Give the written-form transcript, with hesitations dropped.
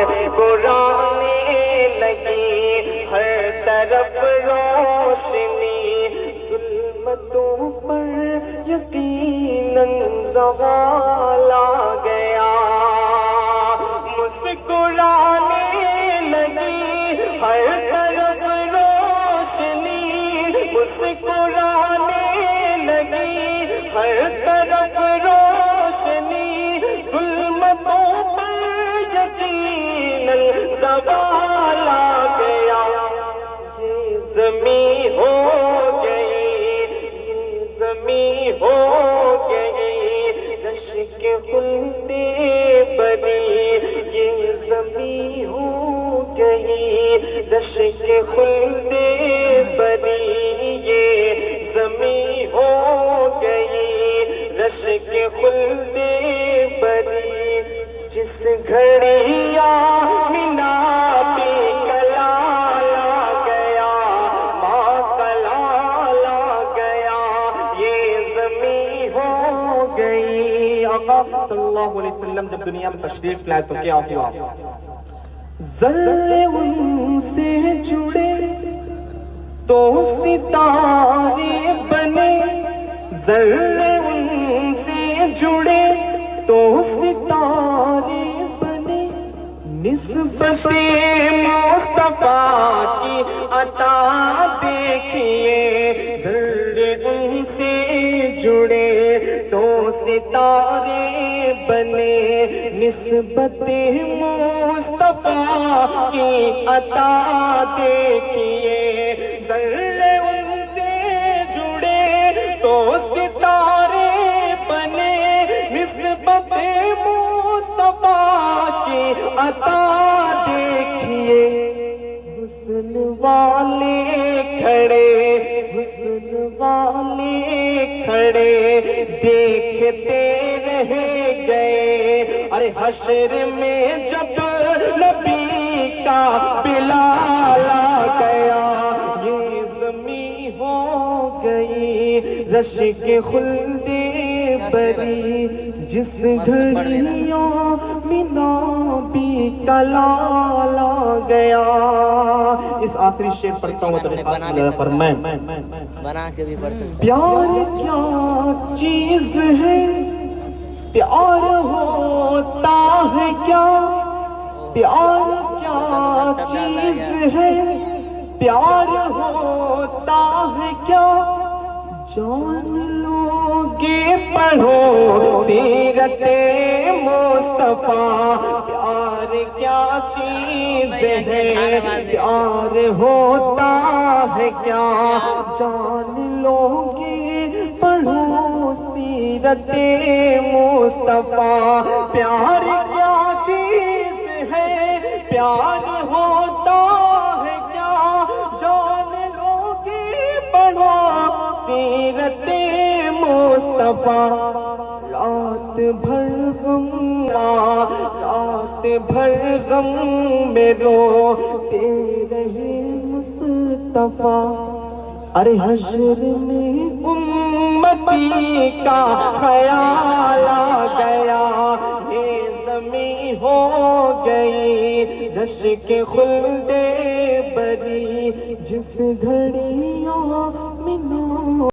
مسکرانے لگی ہر طرف روشنی ظلمتوں پر یقیناً زوال آ گیا مسکرانے لگی ہر طرف روشنی مسکرانے لگی ہر طرف روشنی ظلمتوں پر یقیناً زوال آ گیا یہ زمین ہو گئی یہ زمین ہو گئی رشک خلد بری یہ زمین ہو گئی رشک خلد بری یہ زمین ہو گئی رشک خلد بری جس گھڑی آمنہ پہ کلال آ گیا ماں کلال آ گیا یہ زمین ہو گئی آقا صلی اللہ علیہ وسلم جب دنیا میں تشریف لائے تو کیا ہوا ذرے ان سے جڑے تو ستارے بنے ذرے ان سے جڑے تو ستارے بنے نسبت مصطفیٰ کی عطا دیکھیے ذرے ان سے جڑے تو ستارے بنے نسبت مصطفیٰ کی عطا دیکھیے ذرے ان سے جڑے تو ستارے بنے نسبت مصطفیٰ کی عطا دیکھیے حسن والے کھڑے حسن والے کھڑے دیکھتے رہ گئے ارے حشر میں جب نبی کا بلال آ گیا یہ زمین ہو گئی رشک خلد بری جس گھڑیوں میں نبی کا لال آ گیا اس آخری شعر پڑھتا ہوں تو فرمائیں بنا کے بھی پڑھ سکتے پیار کیا چیز ہے پیار ہوتا ہے کیا پیار کیا چیز ہے پیار ہوتا ہے کیا جان لو گے پڑھو سیرت مصطفیٰ پیار کیا چیز ہے پیار ہوتا ہے کیا جان لو گے پڑھو سیرت مصطفیٰ پیار کیا چیز ہے پیار ہوتا ہے کیا جان لو گے پڑھو سیرت مصطفیٰ رات بھر غم رات بھر غم میں روتے رہے مصطفیٰ ارے حشر میں امتی کا خیال آ گیا یہ زمین ہو گئی رشک خلد بری جس گھڑی